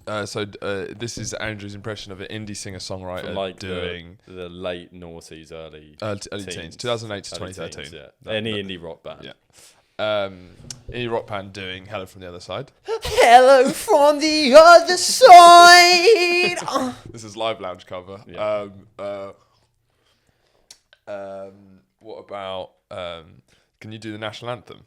This is Andrew's impression of an indie singer-songwriter From like doing the late noughties, early teens, 2008 to 2013. Teens, yeah. Any indie rock band. Yeah. Indie rock band doing Hello from the Other Side. Hello from the other side. This is Live Lounge cover. Yeah. What about? Can you do the national anthem?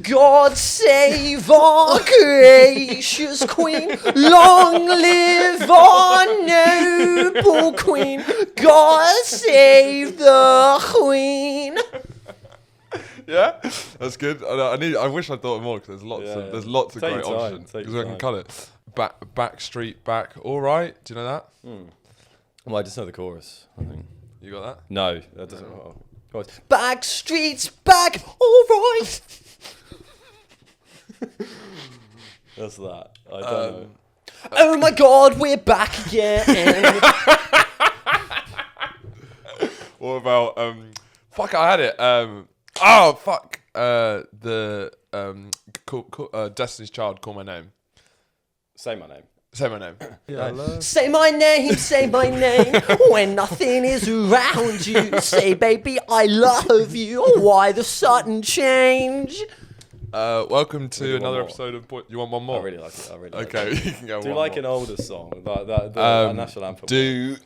God save our gracious queen. Long live our noble queen. God save the queen. Yeah, that's good. I wish I thought of more because there's lots of Take great your time, options take because your I can time. cut it. Backstreet Back. All right. Do you know that? Well, I just know the chorus, I think. You got that? No, that doesn't. Chorus. Back streets back. All right. That's that. I don't know. Oh my God, we're back again. What about fuck, I had it. Destiny's Child, Call My Name. Say my name. Say my name. Say my name, say my name. When nothing is around you, say, baby, I love you. Why the sudden change? Welcome to Really want another more. episode of You Want One More? I really like it. Okay, you can go Do one like more. an older song, like the national anthem. Do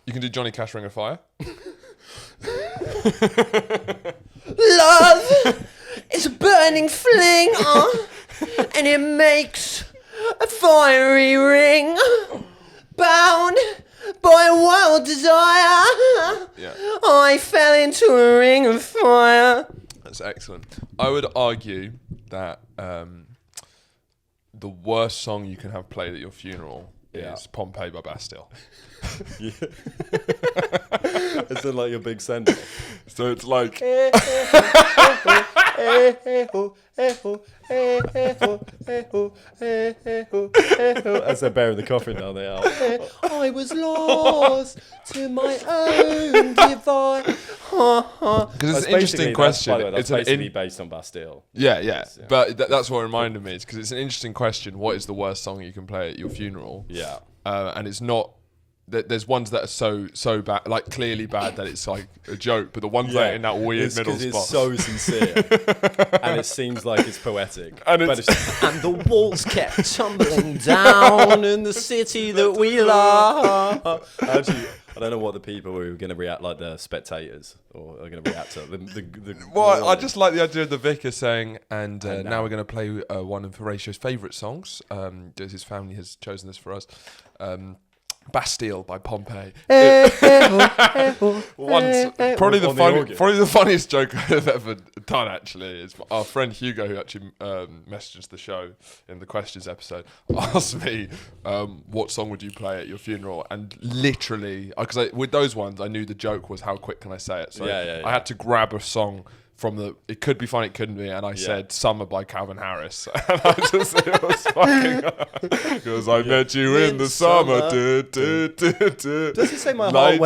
you can do Johnny Cash, Ring of Fire. Love is a burning fling, and it makes a fiery ring. Bound by a wild desire, Yeah, I fell into a ring of fire. that's excellent. I would argue that the worst song you can have played at your funeral is Pompeii by Bastille. It's in like your big send. So it's like As they're bearing the coffin down the aisle. I was lost to my own divine. because it's an interesting question. By the way, that's It's an basically based on Bastille. Yeah. Yeah. But that's what reminded me. It's because it's an interesting question. What is the worst song you can play at your funeral? Yeah. And it's not. There's ones that are so bad, like clearly bad that it's like a joke. But the ones that are in that weird It's middle 'cause spot. it's so sincere. And it seems like it's poetic. And but it's- And the walls kept tumbling down in the city that we love. Actually, I don't know what the people who are going to react, like the spectators, or are going to react to. Well, I just like the idea of the vicar saying, and And now we're going to play one of Horatio's favourite songs. His family has chosen this for us. Bastille by Pompeii. Once, probably On the organ. probably the funniest joke I've ever done. Actually, is our friend Hugo, who actually messaged the show in the questions episode, asked me, "What song would you play at your funeral?" And literally, because with those ones, I knew the joke was how quick can I say it. So Yeah. I had to grab a song from the. It could be fun, it couldn't be, and I said "Summer" by Calvin Harris, and I just it was fucking because I met you in the summer. Does Does he say my heart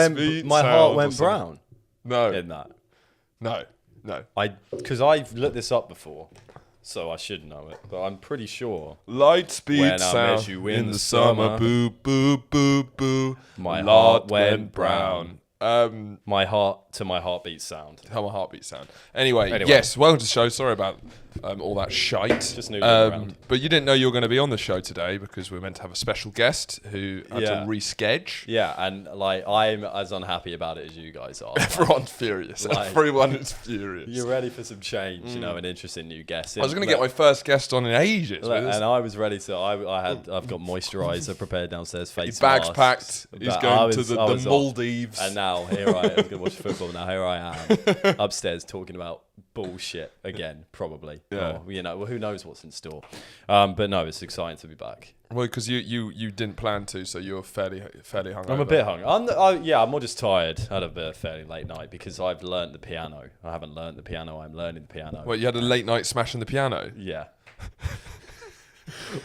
went brown No, in that? no. Because I've looked this up before, so I should know it, but I'm pretty sure. Light speed When I sound met you in the summer. Boo, boo, boo, boo. My Lord heart went brown. My My heartbeat sound. how my heartbeat sound. Anyway, Anyway. yes, welcome to the show. Sorry about all that shite. Just knew you were around. But you didn't know you were going to be on the show today because we were meant to have a special guest who had to Yeah. reschedule. Yeah, and like I'm as unhappy about it as you guys are. Everyone's furious. Like- Everyone is furious. You're ready for some change, an interesting new guest. I was going to get my first guest on in ages. Look, and I was ready to. I've got moisturiser prepared downstairs. Face His bag's masks, packed. He's but going I to was the off. Maldives. And now here I am going to watch football. Now here I am upstairs talking about bullshit again, probably. Yeah. Or, who knows what's in store. But no, it's exciting to be back. Well, because you didn't plan to, so you're fairly hungover. I'm a bit hungry. I'm more just tired. I had a fairly late night because I've learnt the piano. I haven't learnt the piano. I'm learning the piano. Well, you had a late night smashing the piano. Yeah.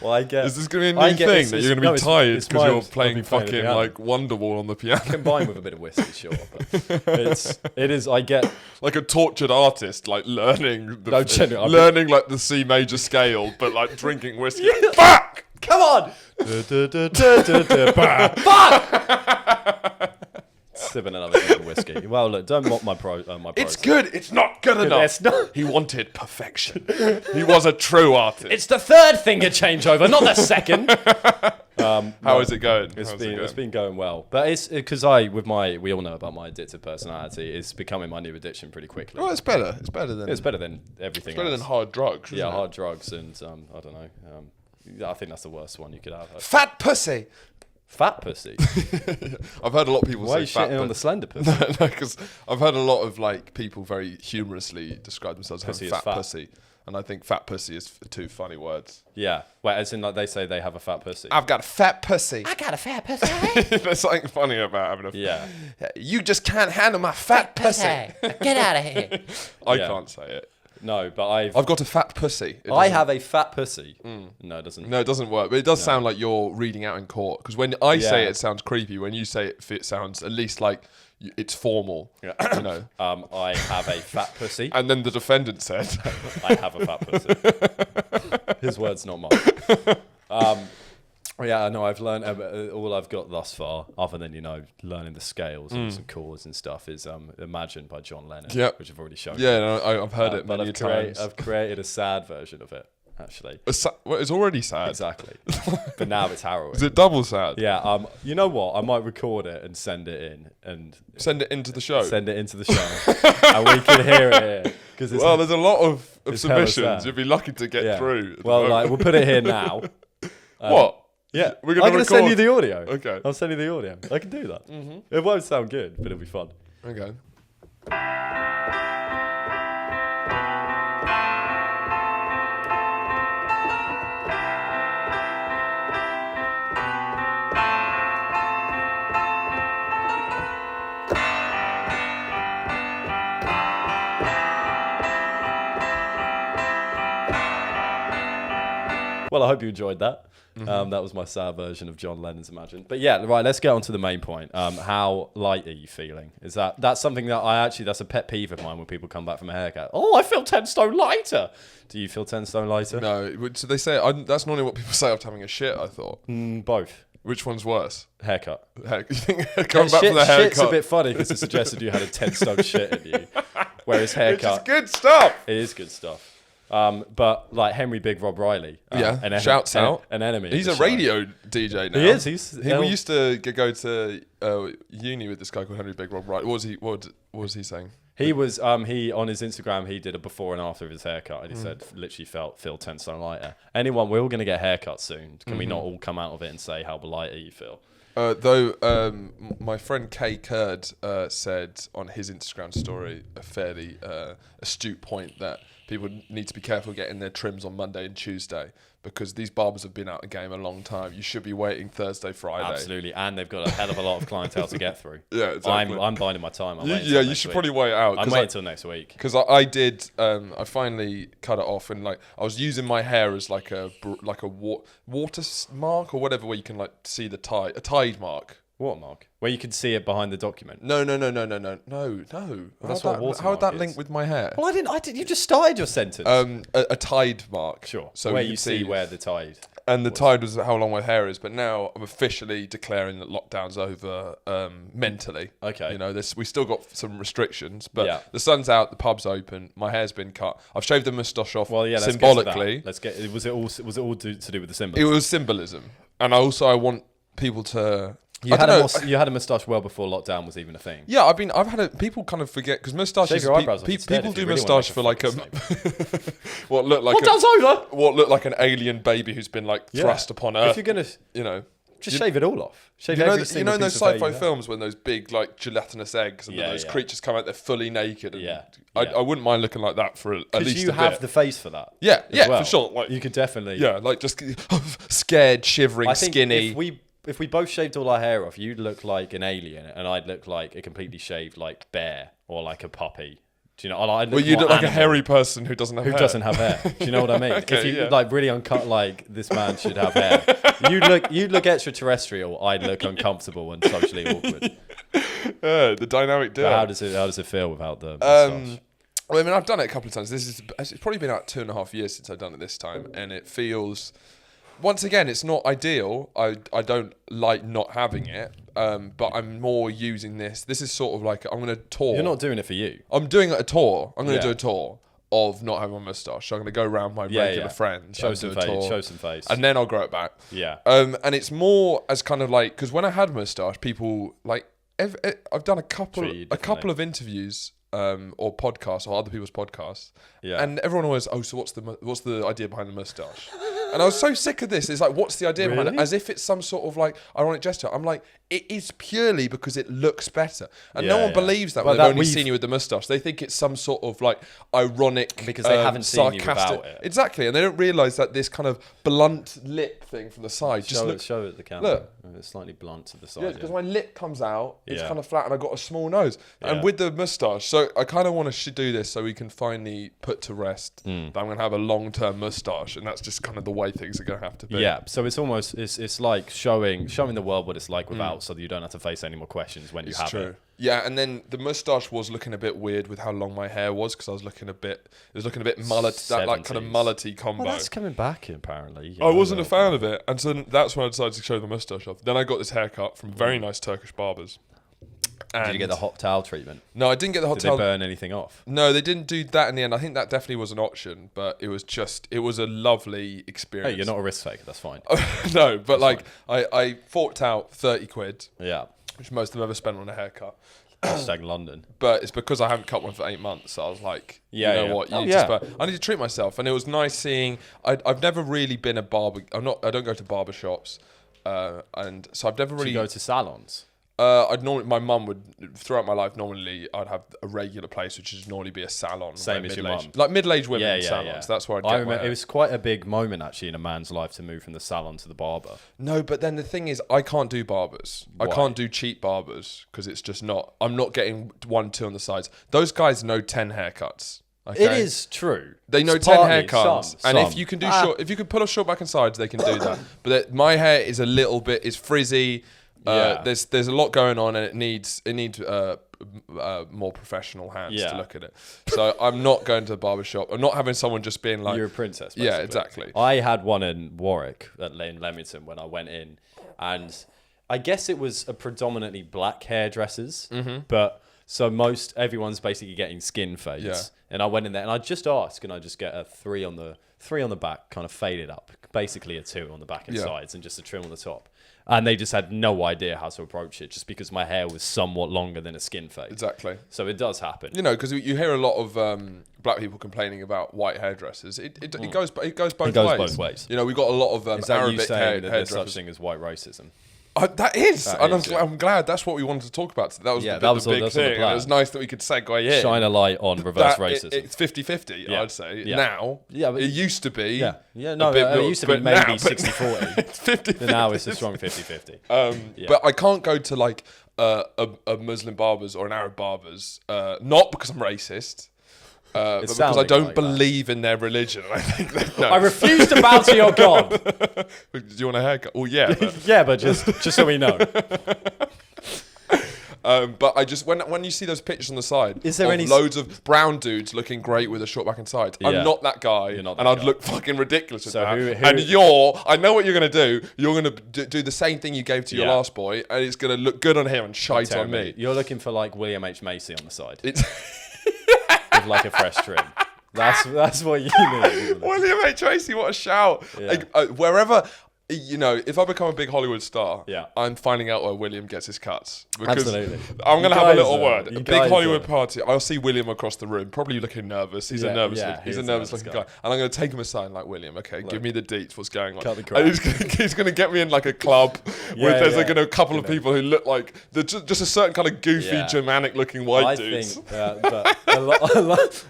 Well, I get. Is this going to be I a new get- thing it's- that it's- you're going to no, be it's- tired it's because my- you're I'll playing be playing the fucking piano. like Wonderwall on the piano? Combined with a bit of whiskey, sure. But it is. I get. Like a tortured artist, like learning No, genuinely, learning like the C major scale, but like drinking whiskey. Fuck! Come on! Fuck! Sipping another drink of whiskey. Well, look, don't mock my my It's process. good. It's not good enough. It's not. He wanted perfection. He was a true artist. It's the third finger changeover, not the second. How is it going? It's been going well, but it's because we all know about my addictive personality. It's becoming my new addiction pretty quickly. Well, it's better. It's better than everything. It's better else. than hard drugs. Yeah, isn't it? hard drugs and I don't know. I think that's the worst one you could have. Fat pussy. Fat pussy. I've heard a lot of people Why are you say fat shitting on the slender pussy? No, because I've heard a lot of like people very humorously describe themselves as Pussy having is fat fat. pussy, and I think fat pussy is two funny words. Yeah, well, as in like they say they have a fat pussy. I've got a fat pussy. I got a fat pussy. There's something funny about having a. Yeah. You just can't handle my fat pussy. Get out of here. I Yeah. can't say it. No, but I've I've got a fat pussy. It I doesn't- have a fat pussy. No, it doesn't. No, it doesn't work. But it does sound like you're reading out in court. Because when I say Yeah. it sounds creepy. When you say it sounds at least like it's formal. Yeah. You know. I have a fat pussy. And then the defendant said, I have a fat pussy. His words, not mine. Yeah, no, I've learned all I've got thus far, other than learning the scales and some chords and stuff, is "Imagine" by John Lennon, Yep. which I've already shown. "Yeah, no, I've heard it but many times." I've created a sad version of it, actually. Well, it's already sad. Exactly, but now it's harrowing. Is it double sad? Yeah. You know what? I might record it and send it in, and Send it into the show. send it into the show, and we can hear it here. Because Well, there's a lot of it's hella submissions. sad. You'd be lucky to get through. at the Well, moment. we'll put it here now. What? Yeah, We're gonna I'm gonna send you record- the audio. Okay. I'll send you the audio. I can do that. It won't sound good, but it'll be fun. Okay. Well, I hope you enjoyed that. That was my sad version of John Lennon's Imagine. But yeah, right, let's get on to the main point. How light are you feeling? That's something that that's a pet peeve of mine when people come back from a haircut. Oh, I feel 10 stone lighter. Do you feel 10 stone lighter? No, so they say that's normally what people say after having a shit. I thought. Both. Which one's worse? Haircut. You think coming back from the Shit's haircut? a bit funny because it suggested you had a 10 stone shit in you. Whereas Which is haircut, good stuff. it is good stuff. But like Henry Big Rob Riley. Shouts out. An enemy. of He's the a show. radio DJ now. He is. We used to go to uni with this guy called Henry Big Rob Wright. What was he saying? He was he on his Instagram he did a before and after of his haircut and he said literally feel 10 stone lighter. Anyone, we're all gonna get haircuts soon. Can we not all come out of it and say how lighter you feel? My friend Kay Kurd said on his Instagram story a fairly astute point that people need to be careful getting their trims on Monday and Tuesday because these barbers have been out the game a long time. You should be waiting Thursday, Friday. Absolutely, and they've got a hell of a lot of clientele to get through. Yeah, exactly. I'm biding my time. You should probably wait out. I'm waiting till next week. Because I did, I finally cut it off and like I was using my hair as like a water mark or whatever where you can like see the tide, a tide mark. Watermark, where you can see it behind the document. No. that's what How would watermark that is. link with my hair? Well, I didn't. You just started your sentence. A tide mark. Sure. So where you you see where the tide. And the tide was how long my hair is, but now I'm officially declaring that lockdown's over mentally. Okay. You know, we still got some restrictions, but Yeah. the sun's out, the pub's open, my hair's been cut. I've shaved the moustache off Well, yeah. Let's symbolically. Get to that. Was it all to do with the It symbolism? was symbolism. And I want people to... You I don't know. had a moustache well before lockdown was even a thing. Yeah, I've had people kind of forget because moustaches. Shave your eyebrows off instead people if do you really wanna moustache make for like a fucking what looked like what looked like an alien baby who's been like thrust upon Earth. If you're gonna, you know, just shave it all off. Shave you know, every you single know in those piece of hair sci-fi you have. films when those big like gelatinous eggs and then Yeah, those yeah. creatures come out, they're fully naked. And Yeah, I yeah. wouldn't mind looking like that for at Because least you a have bit. the face for that. Yeah, as yeah, well. for sure. Like You could definitely. yeah, like just scared, shivering, I think skinny. if we both shaved all our hair off, you'd look like an alien, and I'd look like a completely shaved like bear or like a puppy. Do you know? I Well, you look like a hairy person who doesn't have hair. Who doesn't have hair? Do you know what I mean? Okay, if you yeah. like really uncut, like this man should have hair. You'd look extraterrestrial. I'd look uncomfortable and socially awkward. The dynamic duo. But how does it feel without the moustache? Well, I mean, I've done it a couple of times. It's probably been about 2.5 years since I've done it this time, and it feels. Once again, it's not ideal. I don't like not having it, but I'm more using this. This is sort of like I'm going to tour. You're not doing it for you. I'm doing a tour. I'm going to Yeah. do a tour of not having a moustache. So I'm going to go around my regular friends. Show and some do a tour, face. and then I'll grow it back. Yeah. And it's more as kind of like because when I had a moustache, people like I've done a couple of interviews. Or podcasts or other people's podcasts, and everyone always, so what's the idea behind the moustache? And I was so sick of this. It's like, what's the idea behind it? As if it's some sort of like ironic gesture. I'm like, it is purely because it looks better, and no one believes that when they've only seen you with the moustache. They think it's some sort of like ironic because they haven't seen you without it. Exactly, and they don't realise that this kind of blunt lip thing from the side Show it at the camera. Look. It's slightly blunt to the side. Yeah, because my lip comes out, it's Yeah. kind of flat, and I got a small nose. And with the moustache, so I kind of want to do this so we can finally put to rest that I'm going to have a long-term moustache, and that's just kind of the way things are going to have to be. Yeah, so it's almost it's like showing the world what it's like without, so that you don't have to face any more questions when you have it. Yeah, and then the moustache was looking a bit weird with how long my hair was because it was looking a bit mullet, that like kind of mullety combo. Well, that's coming back apparently. I wasn't a fan of it, and so that's when I decided to show the moustache off. Then I got this haircut from very nice Turkish barbers. And did you get the hot towel treatment? No, I didn't get the hot towel. Did they burn anything off? No, they didn't do that in the end. I think that definitely was an option, but it was a lovely experience. Hey, you're not a risk taker, that's fine. No, but like I forked out 30 quid. Yeah. Which most I've ever spent on a haircut. Hashtag London. But it's because I haven't cut one for 8 months. So I was like, what? I need to treat myself. And it was nice seeing. I've never really been a barber. I don't go to barbershops. And so I've never really. Do you go to salons? My mum would, throughout my life, normally I'd have a regular place, which would normally be a salon. Same as your mum. Like middle-aged women salons. That's where I'd get my hair. It was quite a big moment, actually, in a man's life to move from the salon to the barber. No, but then the thing is, I can't do barbers. Why? I can't do cheap barbers because it's just not. I'm not getting 1, 2 on the sides. Those guys know 10 haircuts. Okay? It is true. They know It's 10 partly haircuts, some. if you can do if you can pull off short back and sides, they can do that. But my hair is a little bit frizzy. There's a lot going on, and it needs more professional hands to look at it. So I'm not going to the barbershop. I'm not having someone just being like, you're a princess, basically. Yeah, exactly. I had one in Warwick at Lane Leamington when I went in, and I guess it was a predominantly black hairdressers, but so everyone's basically getting skin fades. Yeah. And I went in there and I just asked, can I just get a 3 on the back, kind of faded up, basically a 2 on the back and sides, and just a trim on the top. And they just had no idea how to approach it, just because my hair was somewhat longer than a skin fade. Exactly. So it does happen. You know, because you hear a lot of black people complaining about white hairdressers. It goes both ways. It goes both ways. You know, we've got a lot of Is that Arabic you saying that there's hairdressers. such thing as white racism? That is, That and is, I'm glad that's what we wanted to talk about. That was the big that's thing. the plan. It was nice that we could segue in. Shine a light on reverse racism. It's 50-50, Yeah. I'd say. Yeah. Now, but it used to be. Yeah, no, it used to be maybe 60-40. It's 50-50. But now it's a strong 50-50. But I can't go to like a Muslim barber's or an Arab barber's, not because I'm racist. But because I don't believe in their religion. I think that, no. I refuse to bow to your God. Do you want a haircut? Well, yeah. But, Yeah, but just so we know. but I just when you see those pictures on the side, Is there of any loads of brown dudes looking great with a short back and sides? Yeah. I'm not that guy, You're not and that I'd guy. look fucking ridiculous with So that. who- And I know what you're gonna do. You're gonna do the same thing you gave to your Yeah. last boy, and it's gonna look good on him and shite on me. You're looking for like William H. Macy on the side It's with like a fresh trim. That's what you need. William H. Tracy, what a shout! Yeah. Like, wherever. You know, if I become a big Hollywood star, Yeah. I'm finding out where William gets his cuts. Because Absolutely. I'm going to You have a guys little are- word. you A big guys Hollywood are- party. I'll see William across the room, probably looking nervous. He's a Yeah, nervous, yeah, he's he a is nervous a nervous looking guy. And I'm going to take him aside and like, William, okay, give me the deets. What's going on? Cut the crap. And he's going to get me in like a club with there's like a couple of people who look like just a certain kind of goofy, Yeah. Germanic looking white I dudes. think, but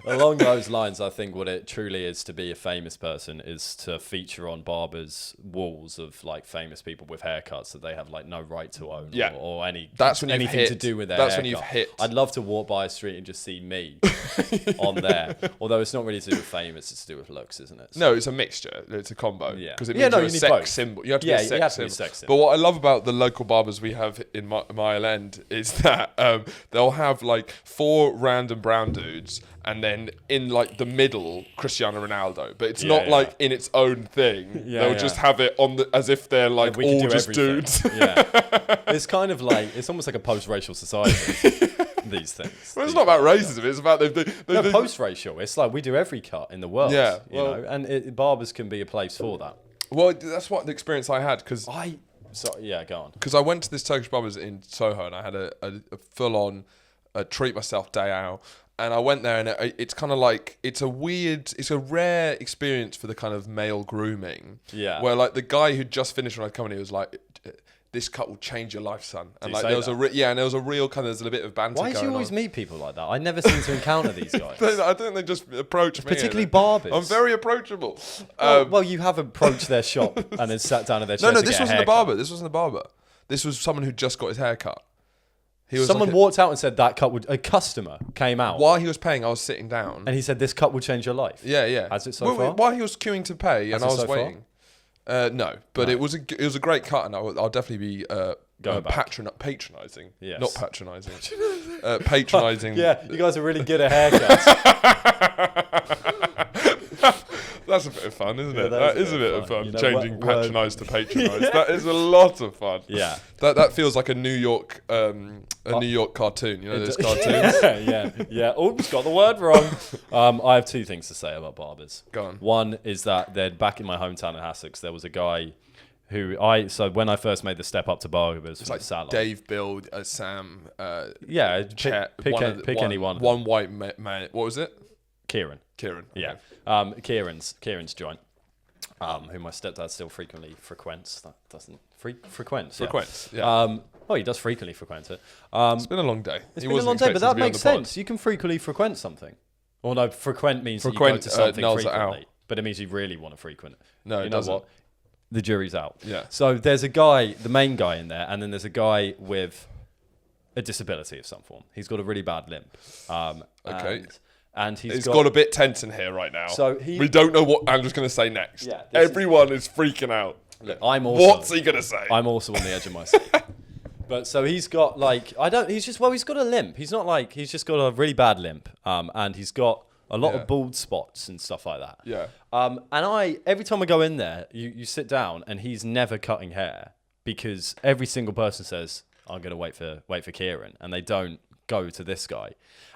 along those lines, I think what it truly is to be a famous person is to feature on barbers' walls examples of like famous people with haircuts that they have like no right to own Yeah. or That's when you've anything hit. to do with their That's haircut. when you've hit. I'd love to walk by a street and just see me on there. Although it's not really to do with fame, it's to do with looks, isn't it? No, it's a mixture. It's a combo. Yeah. Because it Yeah, means no, you're you a need sex both. symbol. You have to Yeah, be a you sex have to be a symbol. sex symbol. But what I love about the local barbers we have in Mile End is that they'll have like 4 random brown dudes, and then in like the middle, Cristiano Ronaldo. But it's not like in its own thing. Yeah, They'll yeah. just have it on as if they're like We can all do just everything. dudes. Yeah. It's kind of like, it's almost like a post-racial society, these things. Well, it's not about racism. It's about No, post-racial. It's like we do every cut in the world. Yeah, you know, and barbers can be a place for that. Well, that's what the experience I had because Go on. I went to this Turkish barbers in Soho and I had a full-on treat myself day out. And I went there, and it's kind of like it's a rare experience for the kind of male grooming. Yeah. Where like the guy who just finished when I come in, he was like, "This cut will change your life, son." And like there was and there was a real kind of there's a bit of banter. Why do going you always on. meet people like that? I never seem to encounter these guys. I think they just approach me. Particularly barbers. I'm very approachable. Well, you have approached their shop and then sat down at their chair. No, to this get a wasn't the haircut. barber. This wasn't the barber. This was someone who just got his hair cut. He was Someone like walked out and said that cut would. A customer came out while he was paying, I was sitting down. and he said this cut will change your life. Yeah. Has it so far? While he was queuing to pay, Has and I it was so far? waiting. No, but it was a great cut, and I'll definitely be patronising. Yes. Not patronising. Patronising. Yeah, you guys are really good at haircuts. That's a bit of fun, isn't it? that That is a bit of fun. You know, Changing word- patronise to patronise. That is a lot of fun. Yeah. That feels like a New York New York cartoon. You know those cartoons. yeah. Oh, just got the word wrong. I have 2 things to say about barbers. Go on. One is that back in my hometown in Essex, there was a guy who so when I first made the step up to barbers, It's like salon. Dave, Bill, Sam. Yeah, Chet, pick any one. One white man. What was it? Kieran. Yeah. Kieran's joint, who my stepdad still frequently frequents. That doesn't frequents. Yeah. Oh, he does frequently frequent it. It's been a long day. It's been a long day, but that makes sense. You can frequently frequent something. Or no, frequent means that you go to something nulls it out. frequently, but it means you really want to frequent it. No, it you know doesn't. what? The jury's out. Yeah. So there's a guy, the main guy in there, and then there's a guy with a disability of some form. He's got a really bad limp. Okay. And It's got a bit tense in here right now. So we don't know what Andrew's going to say next. Yeah, Everyone is freaking out. Look, I'm also. What's he going to say? I'm also on the edge of my seat. But so he's got like he's got a limp. He's not like he's just got a really bad limp. And he's got a lot of bald spots and stuff like that. Yeah. And every time I go in there, you sit down and he's never cutting hair because every single person says, I'm gonna wait for Kieran, and they don't go to this guy.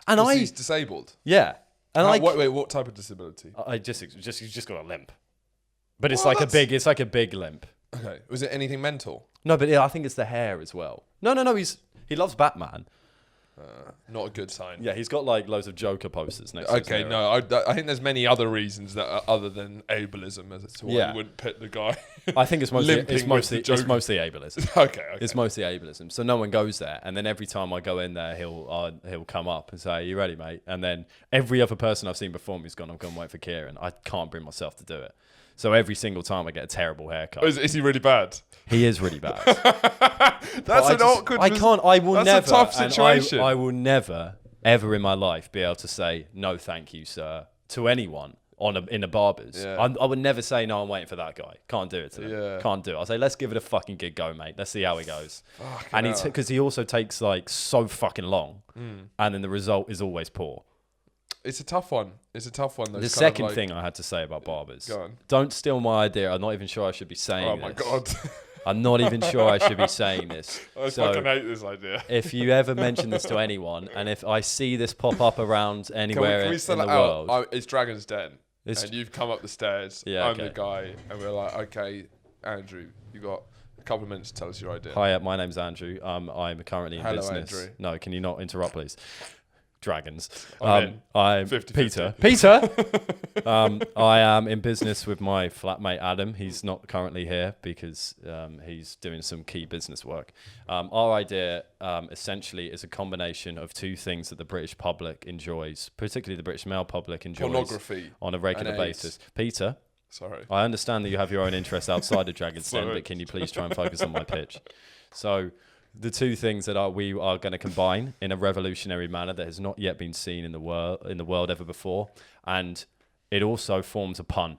And he's disabled. Yeah. And wait, what type of disability? he's just got a limp. But it's like a big limp. Okay. Was it anything mental? No, but I think it's the hair as well. No. He loves Batman. Not a good sign. Yeah, he's got like loads of Joker posters next to his Okay, mirror. no, I think there's many other reasons that are other than ableism as to why you wouldn't pit the guy. I think it's mostly limping with mostly the Joker. ableism. Okay. It's mostly ableism. So no one goes there, and then every time I go in there, he'll come up and say, "You ready, mate?" And then every other person I've seen before me's gone, "I'm going to wait for Kieran." I can't bring myself to do it. So every single time I get a terrible haircut. Is he really bad? He is really bad. That's an awkward. I can't. I will that's never. a tough and situation. I will never, ever in my life be able to say no, thank you, sir, to anyone in a barber's. Yeah. I would never say no. I'm waiting for that guy. Can't do it to them. Yeah. Can't do it. I'll say let's give it a fucking good go, mate. Let's see how it goes. Fucking And hell. because he also takes like so fucking long, and then the result is always poor. It's a tough one. The second thing I had to say about barbers. Go on. Don't steal my idea. I'm not even sure I should be saying Oh my this. god. I'm not even sure I should be saying this. I So, fucking hate this idea. if you ever mention this to anyone, and if I see this pop up around anywhere Can we in sell the it out? world, It's Dragon's Den. It's- And you've come up the stairs. Yeah, I'm okay. the guy. And we're like, okay, Andrew, you got a couple of minutes to tell us your idea. hi, my name's Andrew. I'm currently in Hello, business. Andrew. No, can you not interrupt, please? Dragons. I'm in. I'm 50-50. Peter. I am in business with my flatmate Adam. He's not currently here because he's doing some key business work. Our idea essentially is a combination of 2 things that the British public enjoys, particularly the British male public enjoys Pornography on a regular and AIDS. basis. Peter, Sorry. I understand that you have your own interests outside of Dragon's Den, Sorry. but can you please try and focus on my pitch? So, the two things that we are going to combine in a revolutionary manner that has not yet been seen in the world ever before, and it also forms a pun,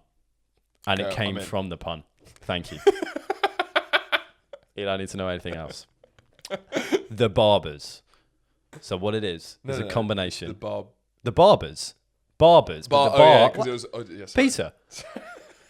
and it came from the pun. Thank you. You don't need to know anything else. The Barbers. So what it is a combination. The Barbers. Barbers. But the bar. Yeah, 'cause it was, sorry. Peter.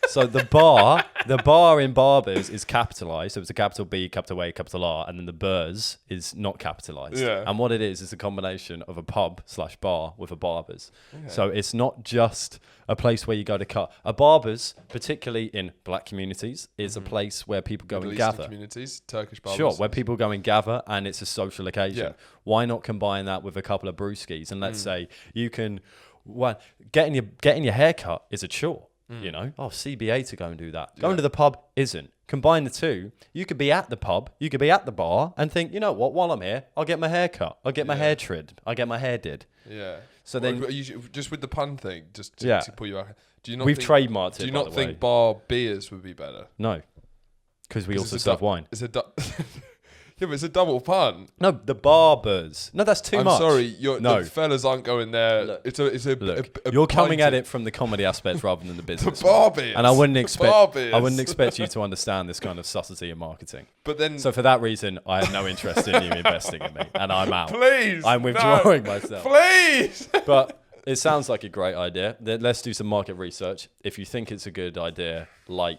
So the bar in Barbers is capitalized. So it's a capital B, capital A, capital R, and then the Burs is not capitalized. Yeah. And what it is a combination of a pub/bar with a Barbers. Okay. So it's not just a place where you go to cut. A Barbers, particularly in black communities, is a place where people go and gather. Communities, Turkish barbers. Sure, where people go and gather, and it's a social occasion. Yeah. Why not combine that with a couple of brewskis? And let's say you can, getting your hair cut is a chore. You know, CBA to go and do that. Going to the pub isn't. Combine the two. You could be at the pub, you could be at the bar, and think, you know what? While I'm here, I'll get my hair cut. I'll get my hair trimmed. I'll get my hair did. Yeah. So then, just with the pun thing, just to pull you out. Do you not? We've trademarked it. Do you not think bar beers would be better? No, because we also serve wine. Yeah, but it's a double pun. No, the Barbers. No, that's too much. I'm sorry, the fellas aren't going there. Look, it's you're coming at it from the comedy aspect rather than the business. The bar beers. And I wouldn't expect you to understand this kind of subtlety in marketing. But then, so for that reason, I have no interest in you investing in me, and I'm out. Please, I'm withdrawing myself. Please. But it sounds like a great idea. Let's do some market research. If you think it's a good idea, I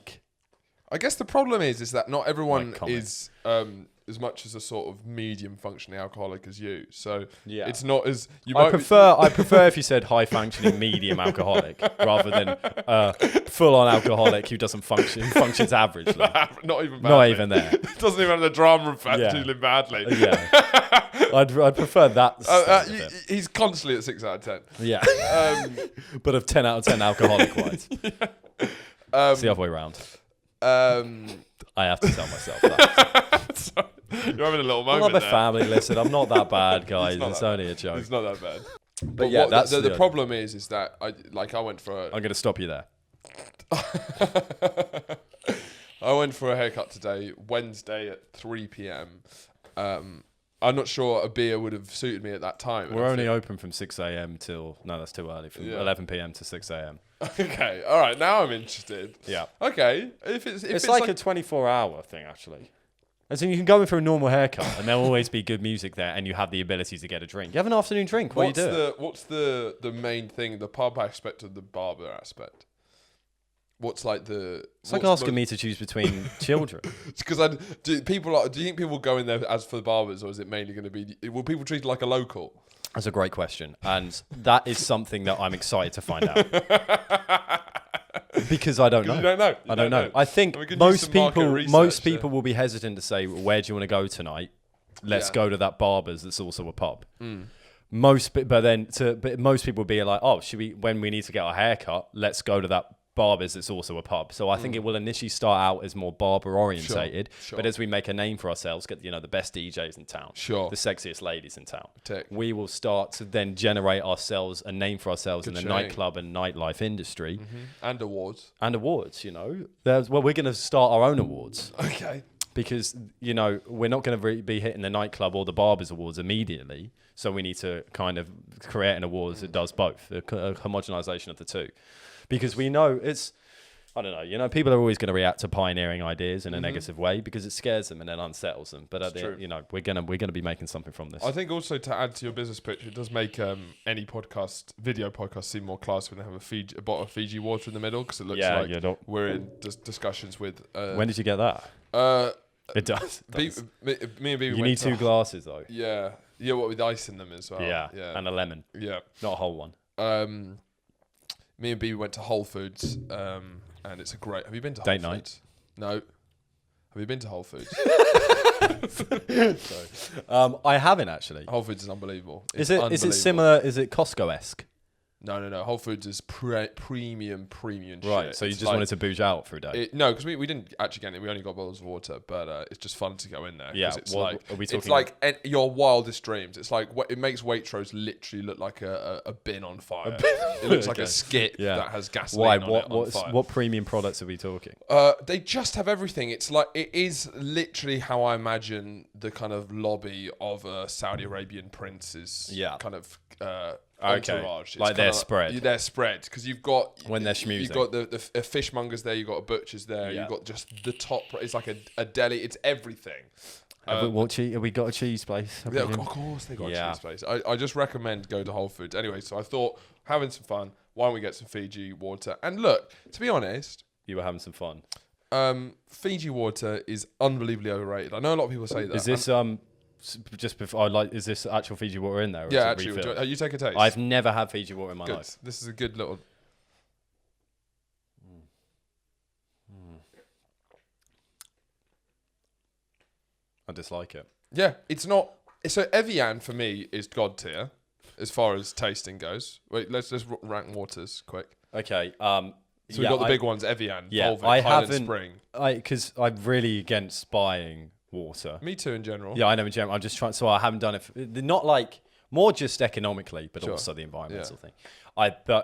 guess the problem is that not everyone is as much as a sort of medium functioning alcoholic as you. So it's not as I prefer if you said high functioning medium alcoholic rather than full on alcoholic who doesn't functions averagely. Not even badly. Not even there. Doesn't even have the drama room feeling badly. Yeah. I'd prefer that. He's constantly at 6 out of 10. Yeah. But of 10 out of 10 alcoholic wise. It's the other way around. I have to tell myself that. Sorry. You're having a little moment. I love a family. Listen, I'm not that bad, guys. It's only a joke. It's not that bad. But yeah, that's the problem is that I went for I'm going to stop you there. I went for a haircut today, Wednesday at 3 p.m. I'm not sure a beer would have suited me at that time. We're only open from 6 a.m. till... No, that's too early. From 11 p.m. to 6 a.m. Okay, all right. Now I'm interested. Yeah. Okay. If it's like a 24-hour thing, actually. As in, you can go in for a normal haircut, and there'll always be good music there, and you have the ability to get a drink. You have an afternoon drink. What do you do? What's the main thing? The pub aspect or the barber aspect? What's like the? It's like asking me to choose between children. Because do you think people go in there as for the barbers, or is it mainly going to be? Will people treat it like a local? That's a great question, and that is something that I'm excited to find out. Because I don't know. You don't know. I don't know. I think most people will be hesitant to say, "Where do you want to go tonight? Let's go to that Barber's that's also a pub." Most people will be like, "Oh, should we? When we need to get our hair cut, let's go to that Barber's that's also a pub." So I think it will initially start out as more barber orientated, but as we make a name for ourselves, get the best DJs in town, the sexiest ladies in town, we will start to then generate ourselves a name for ourselves in the nightclub and nightlife industry, and awards. We're going to start our own awards. Okay. Because we're not going to be hitting the nightclub or the Barbers Awards immediately, so we need to kind of create an awards that does both, a homogenization of the two. Because we know I don't know, people are always going to react to pioneering ideas in a negative way because it scares them and then unsettles them. But we're going to be making something from this. I think also to add to your business pitch, it does make any video podcast seem more classy when they have a bottle of Fiji water in the middle, because it looks like we're in discussions with. When did you get that? It does. Me and B. You need 2 glasses though. Yeah, what with ice in them as well. Yeah, and a lemon. Yeah, not a whole one. Me and B went to Whole Foods, and it's a great. Have you been to Date Whole night? Foods? No. Have you been to Whole Foods? I haven't actually. Whole Foods is unbelievable. Is it similar? Is it Costco-esque? No. Whole Foods is premium shit. Right, so you It's just wanted to bouge out for a day. No, because we didn't actually get it. We only got bottles of water, but it's just fun to go in there. Yeah, it's what like are we it's talking- like your wildest dreams. It's like it makes Waitrose literally look like a bin on fire. It looks like Okay. a skip Yeah. that has gasoline Why? on fire. What premium products are we talking? They just have everything. It's like it is literally how I imagine the kind of lobby of a Saudi Arabian prince's kind of entourage. It's Like their kinda spread. Their spread, because you've got When they're schmoozing. You've got the fishmongers there. You've got a butcher's there. Yeah. You've got just the top. It's like a deli. It's everything. Have we got a cheese place? Yeah, of course they got a cheese place. I just recommend go to Whole Foods. Anyway, so I thought having some fun. Why don't we get some Fiji water? And look, to be honest, You were having some fun. Fiji water is unbelievably overrated. I know a lot of people say that. Is this just before? Is this actual Fiji water in there? Or Yeah, is it actually, refilled? you take a taste. I've never had Fiji water in my Good. life. This is a good little. I dislike it. Yeah, it's not. So Evian for me is god tier as far as tasting goes. Wait, let's just rank waters quick. Okay. So we've got the big ones: Evian, Yeah, Volvic, I Highland haven't. Spring. Because I'm really against buying water. Me too, in general. Yeah, I know in general. I'm just trying. So I haven't done it. Not like more just economically, but Sure. also the environmental thing.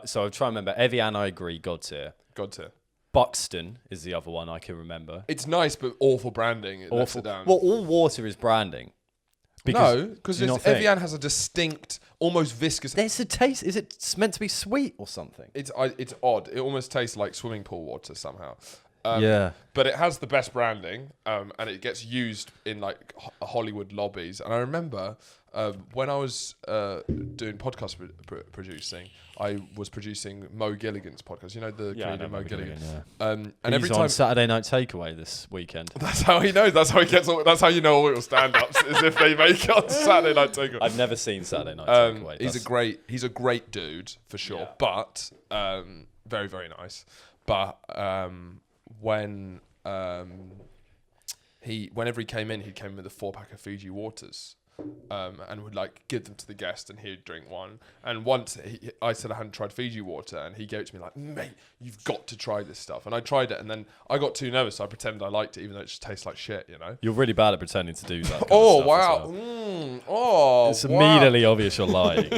So I'm trying to remember. Evian, I agree, god tier. God tier. Buxton is the other one I can remember. It's nice, but awful branding. It lets Awful. it down. Well, all water is branding. No, because do you not think? Evian has a distinct, almost viscous. There's a taste. Is it meant to be sweet or something? It's odd. It almost tastes like swimming pool water somehow. Yeah. But it has the best branding, and it gets used in like Hollywood lobbies. And I remember when I was doing podcast producing, I was producing Mo Gilligan's podcast. You know the comedian Mo Gilligan. And He's every on time Saturday Night Takeaway this weekend. that's how he knows. That's how he gets. That's how you know all your stand-ups is if they make it on Saturday Night Takeaway. I've never seen Saturday Night Takeaway. He's a great dude for sure, Yeah. but very, very nice. But when whenever he came in, he came with a 4-pack of Fiji waters. And would like give them to the guest, and he'd drink one. And once I said I hadn't tried Fiji water, and he gave it to me like, mate, you've got to try this stuff. And I tried it, and then I got too nervous, so I pretended I liked it, even though it just tastes like shit, you know. You're really bad at pretending to do that. Kind Oh of stuff wow! as well. Oh, It's wow. immediately obvious you're lying.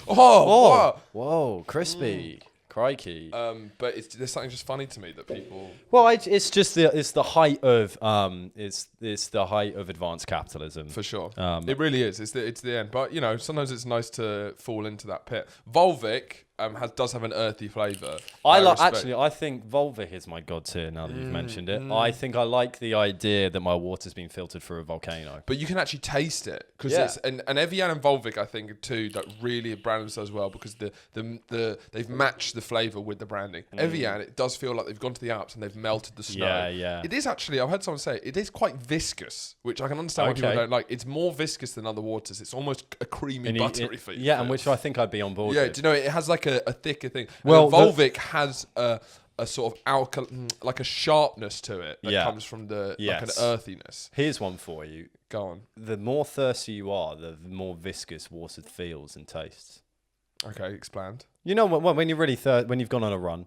Oh, wow. Whoa, crispy, crikey. But there's something just funny to me that people. Well, it's just the height of it's the height of advanced capitalism. For sure, Um, it really is. It's the end. But you know, sometimes it's nice to fall into that pit. Volvic does have an earthy flavour. I think Volvic is my god tier now that you've mentioned it. I think I like the idea that my water's been filtered through a volcano. But you can actually taste it because Yeah. it's and Evian and Volvic I think are two that really brand themselves well because they've matched the flavour with the branding. Evian, it does feel like they've gone to the Alps and they've melted the snow. Yeah, yeah. It is actually. I've heard someone say it is quite viscous, which I can understand why people Okay. don't like. It's more viscous than other waters. It's almost a creamy, buttery feel. Yeah, and which I think I'd be on board Yeah, with. do you know it has like a thicker thing? Well, Well, Volvic has a sort of like a sharpness to it that Yeah. comes from like an Yes. earthiness. Here's one for you. Go on. The more thirsty you are, the more viscous water feels and tastes. Okay, expand. You know, when you're really when you've gone on a run,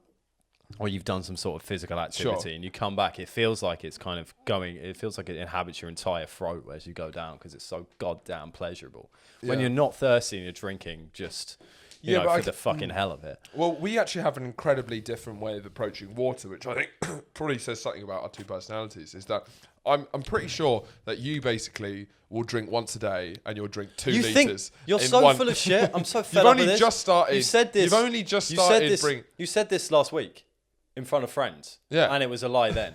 or you've done some sort of physical activity, and you come back, it feels like it's kind of going. It feels like it inhabits your entire throat as you go down because it's so goddamn pleasurable. When Yeah. you're not thirsty and you're drinking, just you know, but for the fucking hell of it. Well, we actually have an incredibly different way of approaching water, which I think probably says something about our two personalities. Is that I'm pretty sure that you basically will drink once a day and you'll drink 2 You liters. think you're in so one- full of shit? I'm so fed You've up only with this. just started. You said this. You've only just you started. said this. You said this last week in front of friends. Yeah. And it was a lie then.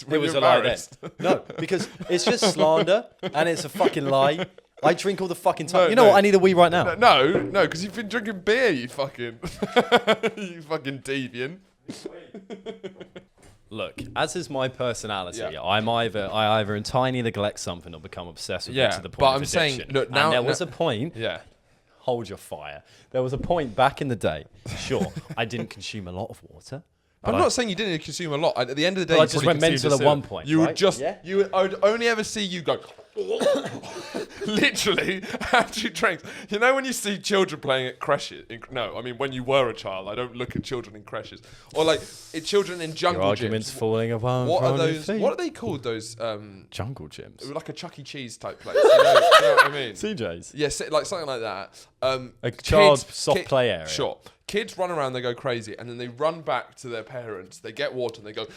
Were It was you a lie then. embarrassed? No, because it's just slander and it's a fucking lie. I drink all the fucking time. No, you know no. what? I need a wee right now. No, because you've been drinking beer, you fucking, you fucking deviant. Look, as is my personality, Yeah. I either entirely neglect something or become obsessed with Yeah, it to the point but of I'm saying, addiction. look, now- and there was now- a point. Yeah. Hold your fire. There was a point back in the day. Sure, I didn't consume a lot of water, I'm not saying you didn't consume a lot. At the end of the day, Well, I you just probably went consumed mental a at one syrup. point, You would right? just, Yeah. I would only ever see you go, literally, as you drank. You know when you see children playing at creches? No, I mean when you were a child. I don't look at children in creches or like children in jungle Your argument's gyms. falling apart. What are from your those? feet. What are they called? Those Jungle gyms. like a Chuck E. Cheese type place. You know what I mean? CJ's. Yes, like something like that. A child soft play area. Sure. Kids run around, they go crazy, and then they run back to their parents. They get water, and they go.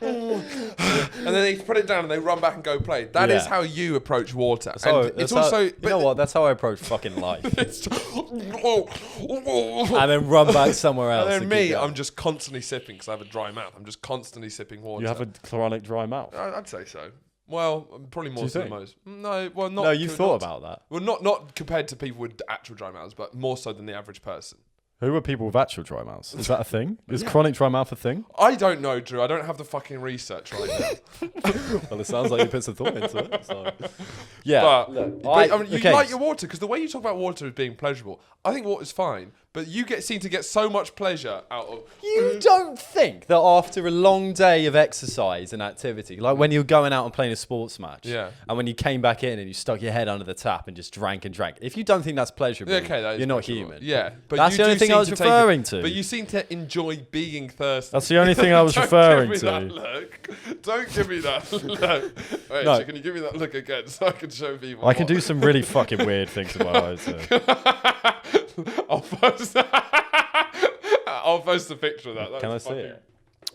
And then they put it down, and they run back and go play. That is Yeah. how you approach water. So And it's also, you know what? That's how I approach fucking life. It's, And then run back somewhere else. and then and me, keep going. I'm just constantly sipping because I have a dry mouth. I'm just constantly sipping water. You have a chronic dry mouth. I'd say so. Well, probably more you so than think? most. No, well, not. No, you thought not- about that. Well, not compared to people with actual dry mouths, but more so than the average person. Who are people with actual dry mouths? Is that a thing? Is chronic dry mouth a thing? I don't know, Drew. I don't have the fucking research right now. Well, it sounds like you put some thought into it. So. Yeah. But, look, I mean, you okay. like your water because the way you talk about water as being pleasurable, I think water's fine. But you seem to get so much pleasure out of. You don't think that after a long day of exercise and activity, like when you were going out and playing a sports match, Yeah. and when you came back in and you stuck your head under the tap and just drank and drank, if you don't think that's pleasurable, Yeah, okay, that is you're not pleasurable. human. Yeah, but That's you the only do thing I seem was to take referring it- to. But you seem to enjoy being thirsty. That's the only thing I was Don't referring give me to. that look. Don't give me that look. Wait, No. so can you give me that look again so I can show people? I can do some really fucking weird things with my eyes. I'll post. I'll post a picture of that. That Can I was see fucking- it?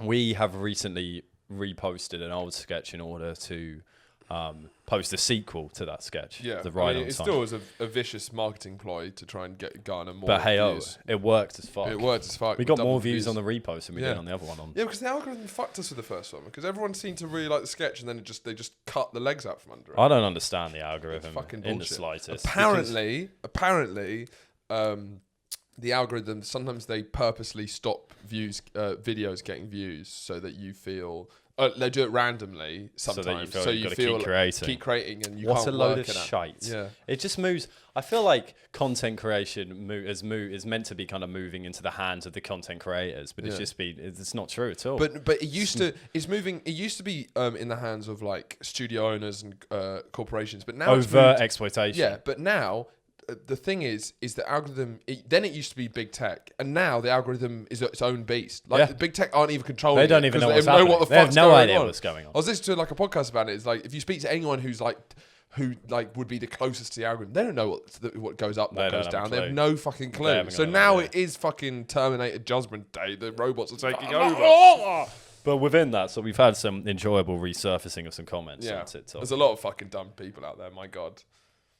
We have recently reposted an old sketch in order to post a sequel to that sketch. Yeah, The I Ride mean, on it Time. still was a vicious marketing ploy to try and garner more. But hey, views. it worked as fuck. It worked as fuck. We with got double more views on the repost than we Yeah. did on the other one. Yeah, because the algorithm fucked us with the first one because everyone seemed to really like the sketch and then they just cut the legs out from under it. I don't understand the algorithm Fucking in the bullshit. slightest. Apparently, the algorithm sometimes they purposely stop videos getting views so that you feel they do it randomly sometimes feel you've gotta keep creating. and you What can't a load work of it out. shite. Yeah. It just moves. I feel like content creation is meant to be kind of moving into the hands of the content creators, but it's not true at all. But it used to be in the hands of like studio owners and corporations, but now it's overt moved, exploitation. yeah. But now the thing is the algorithm. Then it used to be big tech, and now the algorithm is its own beast. Like Yeah. big tech aren't even controlling. They don't it even 'cause know they what's know happening. what the They have fuck's no going idea on. what's going on. I was listening to like a podcast about it. It's like if you speak to anyone who would be the closest to the algorithm, they don't know what goes up, what They don't goes have a down. They have clue. no fucking They clue. haven't So got no now idea. it is fucking Terminator Judgment Day. The robots are taking over. But within that, so we've had some enjoyable resurfacing of some comments Yeah, on TikTok. there's a lot of fucking dumb people out there. My God.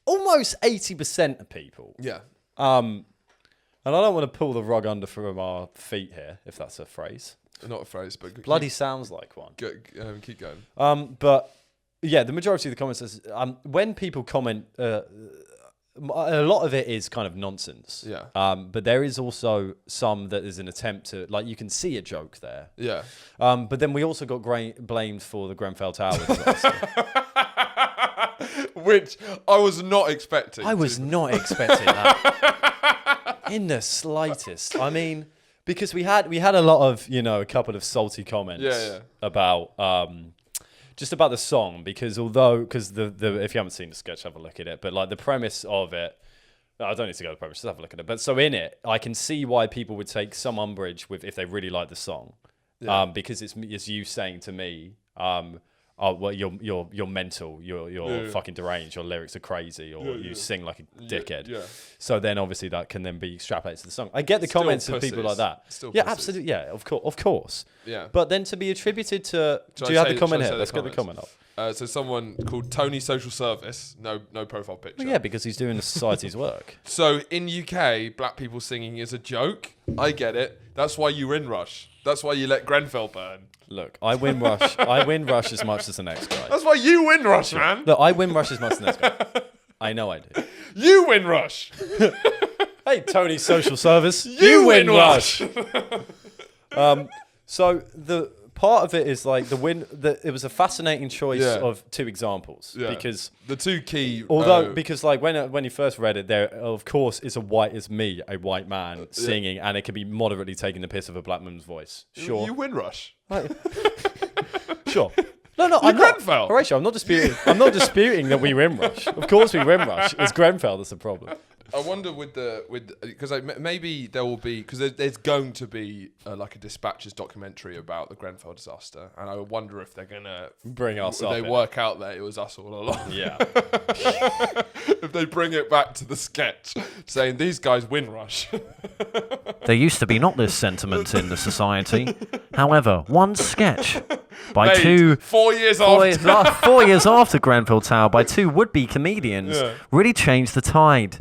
Almost 80% of people. Yeah. And I don't want to pull the rug under from our feet here, if that's a phrase. Not a phrase, but Bloody sounds like one. keep going. But yeah, the majority of the comments is when people comment, a lot of it is kind of nonsense. Yeah. But there is also some that is an attempt to, like, you can see a joke there. Yeah. But then we also got blamed for the Grenfell Tower disaster. Which I was not expecting. I was not expecting that in the slightest. I mean, because we had a lot of, a couple of salty comments about just about the song, because the if you haven't seen the sketch, have a look at it. But like the premise of it, I don't need to go to the premise, just have a look at it. But so in it, I can see why people would take some umbrage with if they really like the song, because it's you saying to me, oh well, you're mental, you're fucking deranged, your lyrics are crazy, or you sing like a dickhead. Yeah. So then obviously that can then be extrapolated to the song. I get the comments of people like that. Still Yeah, pussies. absolutely. Yeah, of course. Yeah. But then to be attributed to, Shall do I you have say- the comment shall I here? say Let's the get the comment comments? up. So someone called Tony Social Service, no profile picture. Well, yeah, because he's doing the society's work. So in UK, black people singing is a joke. I get it. That's why you Rush. That's why you let Grenfell burn. Look, I win Rush as much as the next guy. That's why you Rush, man. Look, I win Rush as much as the next guy. I know I do. You Rush. Hey, Tony Social Service, You win Rush. So the part of it is like it was a fascinating choice Yeah. of two examples Yeah. because The two key. because like when you first read it, there of course is a white man singing, and it can be moderately taking the piss of a black man's voice. Sure, You Windrush. sure. No, I'm Grenfell. not. Horatio, I'm not disputing. I'm not disputing that we Windrush. Of course, we Windrush. It's Grenfell that's the problem. I wonder because maybe there will be because there's going to be like a Dispatches documentary about the Grenfell disaster, and I wonder if they're gonna Bring us up. They work out that it was us all along. Yeah. If they bring it back to the sketch, saying these guys Windrush. There used to be not this sentiment in the society. However, one sketch by Made two 4 years four after. years, 4 years after Grenfell Tower by two would-be comedians really changed the tide.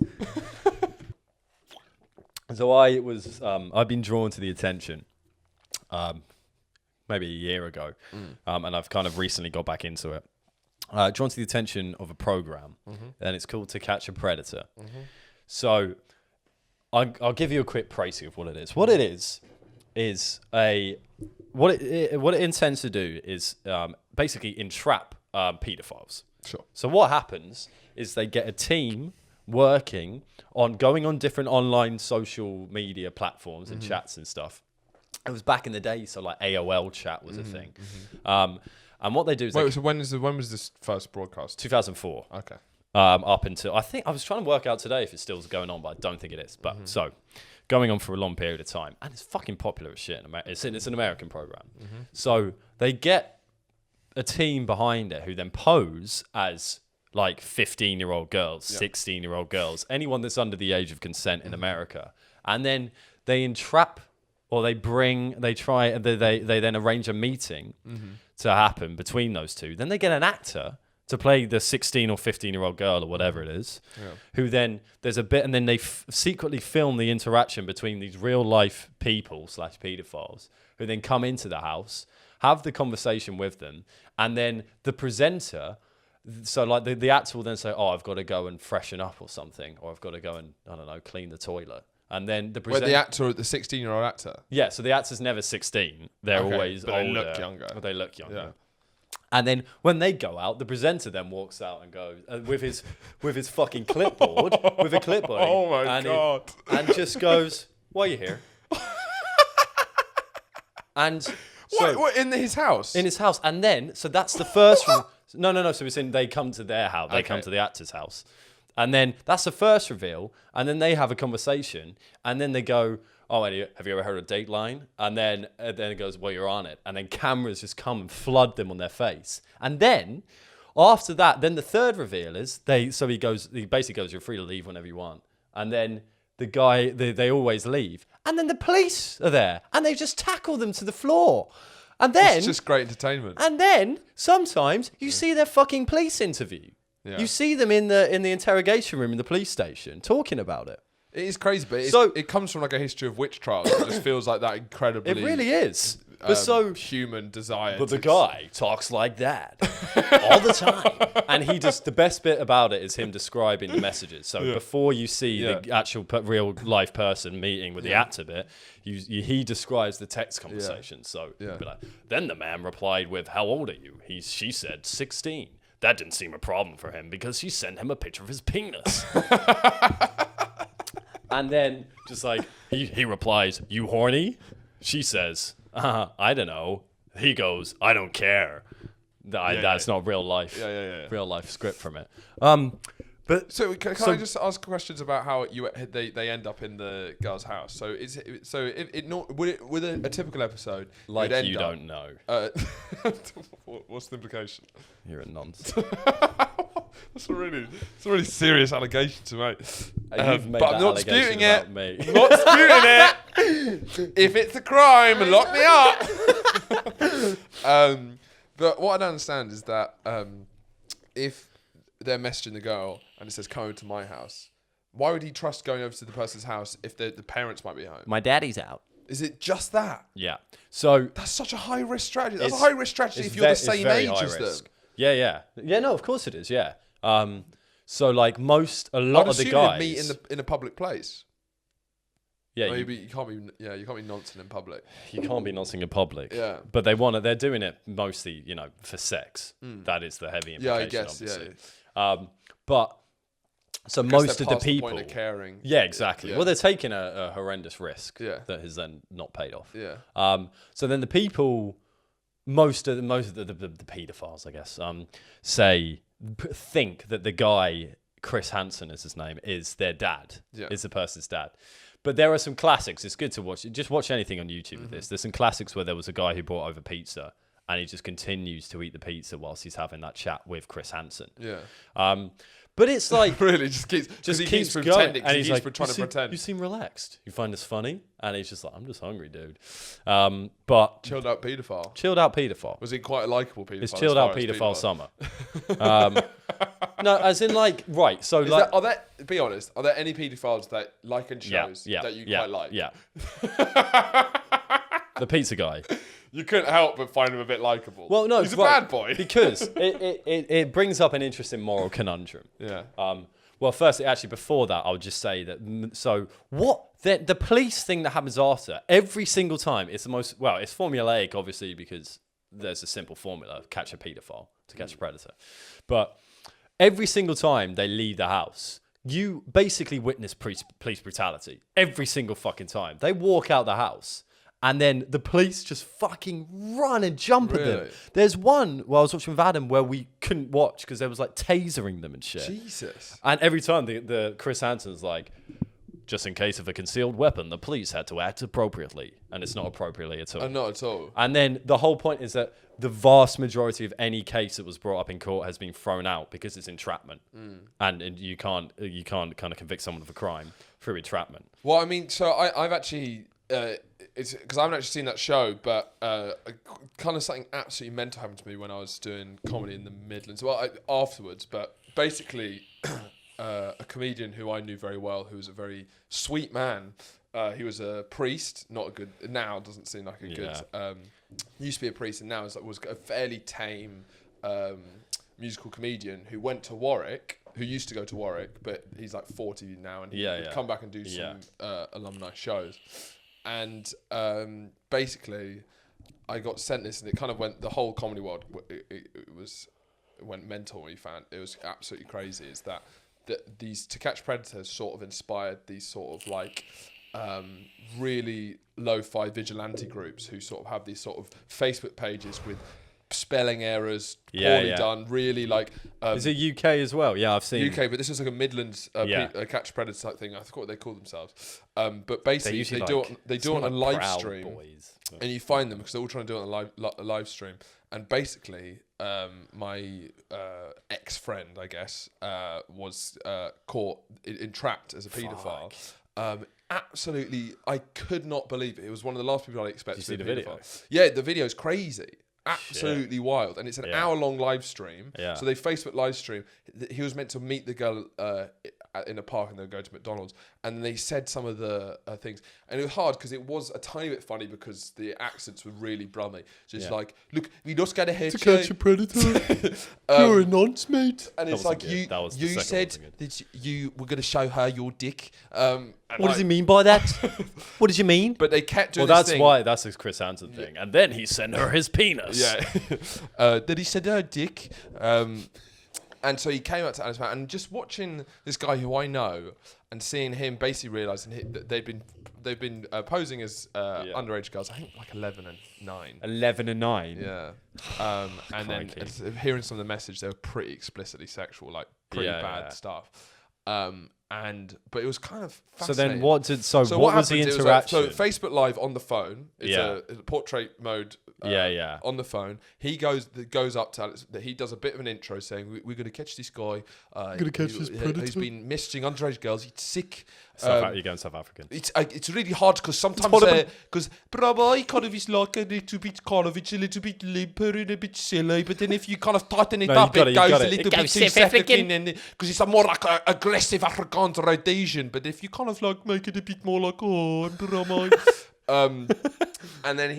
So I've been drawn to the attention, maybe a year ago, and I've kind of recently got back into it. Drawn to the attention of a program, and it's called To Catch a Predator. So I'll give you a quick précis of what it is. What it is what it intends to do is basically entrap paedophiles. Sure. So what happens is they get a team working on going on different online social media platforms and chats and stuff. It was back in the day, so like AOL chat was a thing. And what they do is Wait, so when was this first broadcast? 2004. Okay. Up until I think I was trying to work out today if it's still going on, but I don't think it is. But so going on for a long period of time, and it's fucking popular as shit. It's an American program. So they get a team behind it who then pose as like 15-year-old girls, 16-year-old girls, anyone that's under the age of consent in America, and then they entrap or they then arrange a meeting to happen between those two. Then they get an actor to play the 16 or 15-year-old girl or whatever it is, who then there's a bit, and then they secretly film the interaction between these real life people / pedophiles who then come into the house, have the conversation with them, and then the presenter. So like the actor will then say, "Oh, I've got to go and freshen up or something, or I've got to go and I don't know, clean the toilet." And then the presenter, the actor, the 16-year-old actor. yeah. So the actor's never 16; they're always but older. they look younger. Or they look younger. Yeah. And then when they go out, the presenter then walks out and goes with his fucking clipboard, with a clipboard. Oh my God. And just goes, "Why are you here?" And so What in his house? in his house, and then so that's the first. No. So we're saying they come to their house. They come Okay. to the actor's house, and then that's the first reveal. And then they have a conversation, and then they go, "Oh, Eddie, have you ever heard of Dateline?" And then it goes, "Well, you're on it." And then cameras just come and flood them on their face. And then after that, then the third reveal is he basically goes, "You're free to leave whenever you want." And then the guy, they always leave. And then the police are there, and they just tackle them to the floor. And then It's just great entertainment. and then sometimes you see their fucking police interview. Yeah. You see them in the interrogation room in the police station talking about it. It is crazy, but it comes from like a history of witch trials. It just feels like that incredibly. It really is. But human desire. But the to- guy talks like that all the time. And the best bit about it is him describing the messages. So before you see the actual real life person meeting with the actor bit, he describes the text conversation. So he'd be like, then the man replied with, "How old are you?" She said 16. That didn't seem a problem for him because she sent him a picture of his penis. And then just like he replies, "You horny?" She says, "I don't know." He goes, "I don't care." That's not real life. Yeah. Real life script from it. But So can I just ask questions about how they end up in the girl's house? So with a typical episode like it'd you end up- don't know, What's the implication? you're a nonce. It's a really serious allegation to make. You've made But that I'm not disputing it. about me. Not disputing it. If it's a crime, lock me up. But what I don't understand is that if they're messaging the girl and it says come over to my house, why would he trust going over to the person's house if the parents might be home? My daddy's out. Is it just that? Yeah. So That's such a high risk strategy. That's a It's- high risk strategy it's if you're the it's same very age high as risk. them. Yeah. No, of course it is. Yeah. So like a I'd lot of the assume guys you'd meet in a public place. Yeah, Maybe you can't be nonsense in public. you can't be noncing in public. Yeah. But they're doing it mostly, for sex. That is the heavy implication, Yeah, I guess. obviously. Yeah. But so I guess most they're of the past people, point of caring. yeah, exactly. Yeah. Well, they're taking a horrendous risk Yeah. that has then not paid off. Yeah. So then the people, most of the paedophiles, I guess, think that the guy, Chris Hansen is his name, is their dad. Yeah. Is the person's dad. But there are some classics. It's good to watch. Just watch anything on YouTube with this. There's some classics where there was a guy who brought over pizza and he just continues to eat the pizza whilst he's having that chat with Chris Hansen. Yeah. But it's like Really, just keeps pretending. and he's like, trying to pretend. You seem relaxed. You find this funny, and he's just like, I'm just hungry, dude. But Chilled out paedophile. chilled out paedophile. Was he quite a likable paedophile? It's chilled out paedophile summer. No, as in like right. So Be honest. Are there any paedophiles that like and shows that you quite like? Yeah. The pizza guy. You couldn't help but find him a bit likable. Well, no, he's a right, bad boy. because it brings up an interesting moral conundrum. Yeah. Well, firstly, actually, before that, I would just say that. So, the police thing that happens after every single time, it's the most. Well, it's formulaic, obviously, because there's a simple formula: catch a paedophile to catch a predator. But every single time they leave the house, you basically witness police brutality. Every single fucking time they walk out the house. And then the police just fucking run and jump at them. Really? There's one where I was watching with Adam where we couldn't watch because there was like tasering them and shit. Jesus. And every time the Chris Hansen's like, just in case of a concealed weapon, the police had to act appropriately. And it's not appropriately at all. Not at all. And then the whole point is that the vast majority of any case that was brought up in court has been thrown out because it's entrapment. And you can't kind of convict someone of a crime through entrapment. Well, I mean, so I've actually... it's because I haven't actually seen that show, but kind of something absolutely mental happened to me when I was doing comedy in the Midlands. Well, afterwards, but basically, a comedian who I knew very well, who was a very sweet man. He was a priest, not a good. Now doesn't seem like a good. Used to be a priest, and now was a fairly tame musical comedian who went to Warwick. Who used to go to Warwick, but he's like 40 now, and he would come back and do some alumni shows. And basically, I got sent this, and it kind of went the whole comedy world. It went mental. We found it was absolutely crazy. Is that these To Catch Predators sort of inspired these sort of like really lo-fi vigilante groups who sort of have these sort of Facebook pages with spelling errors, poorly done, really like... is it UK as well? Yeah, I've seen... UK, but this is like a Midlands catch predator type thing. I forgot what they call themselves. But basically, they do it on a live stream. Boys. And you find them because they're all trying to do it on a live stream. And basically, my ex-friend, I guess, was caught, entrapped as a paedophile. Absolutely, I could not believe it. It was one of the last people I expected to see the video? Yeah, the video's crazy. Absolutely wild, and it's an hour-long live stream. Yeah. So they Facebook live stream. He was meant to meet the girl in a park, and they'll go to McDonald's. And they said some of the things, and it was hard because it was a tiny bit funny because the accents were really brummy. Just like, look, we just got a head. To catch a predator, you're a nonce, mate. And it's like you said that you were going to show her your dick. What does he mean by that? What did you mean? But they kept doing Well, this that's thing. why that's his Chris Hansen thing. And then he sent her his penis. Yeah. Then he said her dick. And so he came out to Alice Matt, and just watching this guy who I know and seeing him basically realising that they've been posing as underage girls, I think like 11 and 9. 11 and 9? Yeah. And then hearing some of the message, they were pretty explicitly sexual, like pretty bad stuff. But it was kind of fascinating. So then what was the interaction? So Facebook Live on the phone. It's a portrait mode. On the phone, he goes up to Alex. He does a bit of an intro saying, "We're going to catch this guy. We're going to catch this predator. He's been messaging underage girls. He's sick. You're going South African. It's really hard because sometimes because he kind of is like a little bit it's a little bit limper and a bit silly. But then if you kind of tighten it up, it goes a little bit South African, and because it's a more like a aggressive Afrikaans Rhodesian. But if you kind of like make it a bit more like and then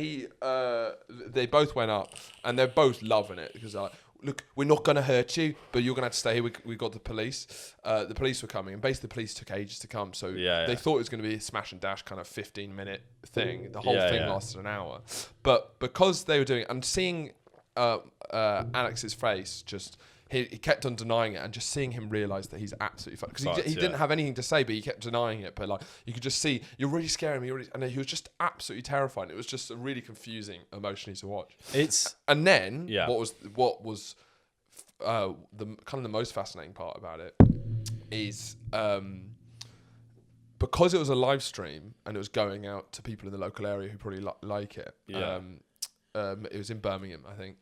they both went up, and they're both loving it because they're like, look, we're not going to hurt you, but you're going to have to stay here. We got the police. The police were coming, and basically the police took ages to come. So they thought it was going to be a smash and dash kind of 15-minute thing. The whole thing lasted an hour. But because they were doing it, and seeing Alex's face just... He kept on denying it, and just seeing him realise that he's absolutely fucked. Because he didn't have anything to say, but he kept denying it. But like, you could just see, you're really scaring me. And he was just absolutely terrifying. It was just really confusing emotionally to watch. And then what was the kind of the most fascinating part about it is because it was a live stream and it was going out to people in the local area who probably like it. It was in Birmingham, I think.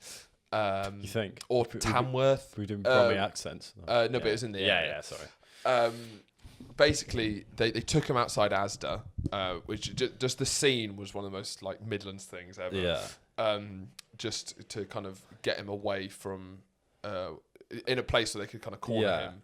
You think? Or Tamworth. We doing Brummy accents. No, but it was in the area. Sorry. Basically, they took him outside Asda, which just the scene was one of the most like Midlands things ever. Yeah. Just to kind of get him away from in a place where they could kind of corner him.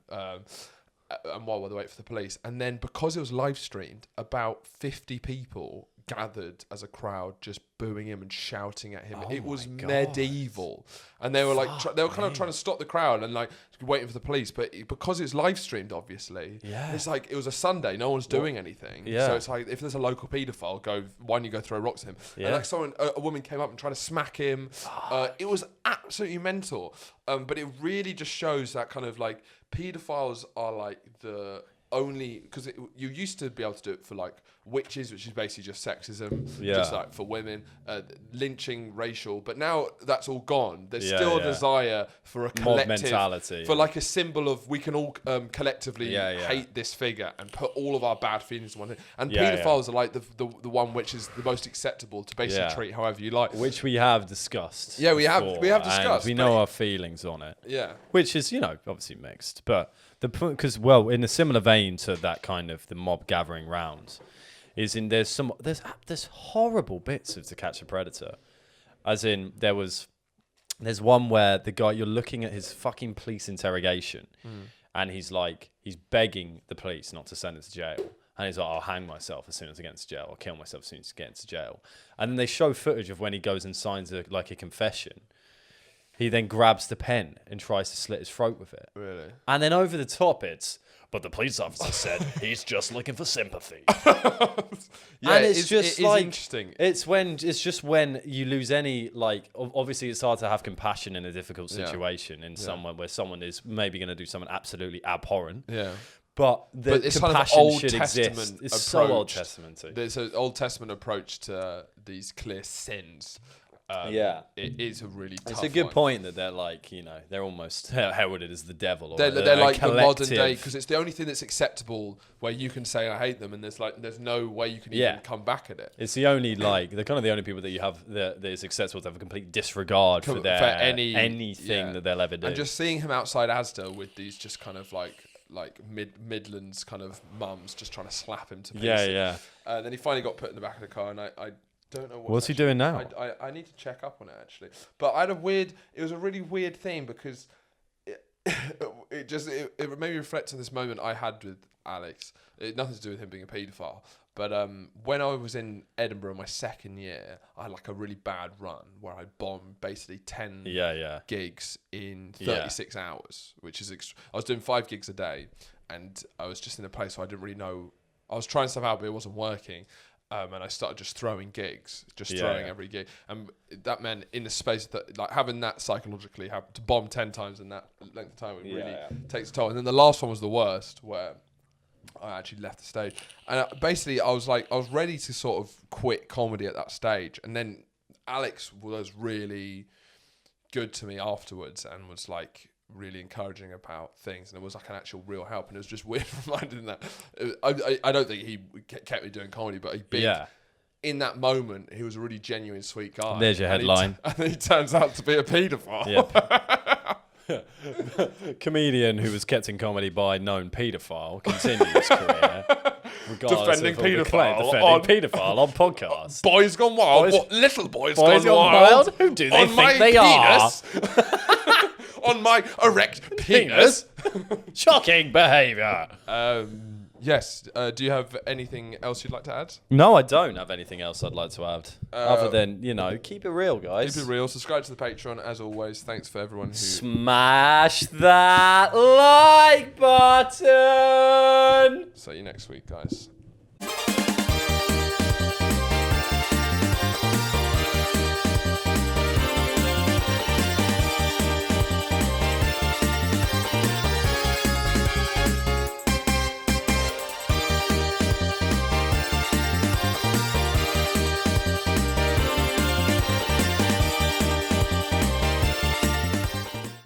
And while they wait for the police, and then because it was live streamed, about 50 people gathered as a crowd just booing him and shouting at him. It was medieval, and they were like they were kind of trying to stop the crowd and like waiting for the police, but because it's live streamed, obviously it's like it was a Sunday, no one's doing anything, so it's like if there's a local paedophile, why don't you go throw rocks at him? And like a woman came up and tried to smack him. It was absolutely mental, but it really just shows that kind of like paedophiles are like the only, because you used to be able to do it for like witches, which is basically just sexism, just like for women, lynching, racial, but now that's all gone. There's still a desire for a collective mob mentality, for like a symbol of we can all collectively hate this figure and put all of our bad feelings in one thing. And paedophiles are like the one which is the most acceptable to basically treat however you like, which we have discussed. Yeah, we have discussed. We know our feelings on it. Yeah, which is obviously mixed, but the point, because in a similar vein to that kind of the mob gathering round, is in there's horrible bits of To Catch a Predator, as in there's one where the guy, you're looking at his fucking police interrogation, and he's begging the police not to send him to jail, and he's like, I'll hang myself as soon as I get into jail, I'll kill myself as soon as I get into jail, and then they show footage of when he goes and signs a confession. He then grabs the pen and tries to slit his throat with it. Really? And then over the top, but the police officer said he's just looking for sympathy. And it's just like interesting. It's just when you lose any, like, obviously it's hard to have compassion in a difficult situation in someone where someone is maybe going to do something absolutely abhorrent. Yeah. But it's compassion kind of Old should Testament exist. It's approach. so Old Testament-y. There's an Old Testament approach to these clear sins. It is a really tough It's a good one. point that they're like, they're almost heralded as the devil. Or they're like the modern day, because it's the only thing that's acceptable where you can say I hate them, and there's no way you can even come back at it. It's the only they're kind of the only people that you have that is acceptable to have a complete disregard for anything that they'll ever do. And just seeing him outside Asda with these just kind of like Midlands kind of mums just trying to slap him to pieces. Then he finally got put in the back of the car, and I don't know what's he doing now. I need to check up on it actually, but it was a really weird thing because it made me reflect on this moment I had with Alex. It had nothing to do with him being a paedophile, but when I was in Edinburgh my second year, I had like a really bad run where I bombed basically 10 gigs in 36 hours, which is I was doing 5 gigs a day, and I was just in a place where I didn't really know. I was trying stuff out, but it wasn't working. And I started just throwing gigs, throwing every gig. And that meant in the space that, like, having that psychologically, to bomb 10 times in that length of time, really takes a toll. And then the last one was the worst, where I actually left the stage. And basically, I was ready to sort of quit comedy at that stage. And then Alex was really good to me afterwards and was like, really encouraging about things, and it was like an actual real help, and it was just weird reminding that I don't think he kept me doing comedy, but in that moment he was a really genuine sweet guy. There's your headline. And he turns out to be a paedophile. Comedian who was kept in comedy by known paedophile continues his career defending paedophile on podcast. Boys Gone Wild. What little boys gone wild? Who do they think they are? On my erect penis. Shocking behaviour. Yes. Do you have anything else you'd like to add? No, I don't have anything else I'd like to add. Other than, keep it real, guys. Keep it real. Subscribe to the Patreon as always. Thanks for everyone who. Smash that like button. See you next week, guys.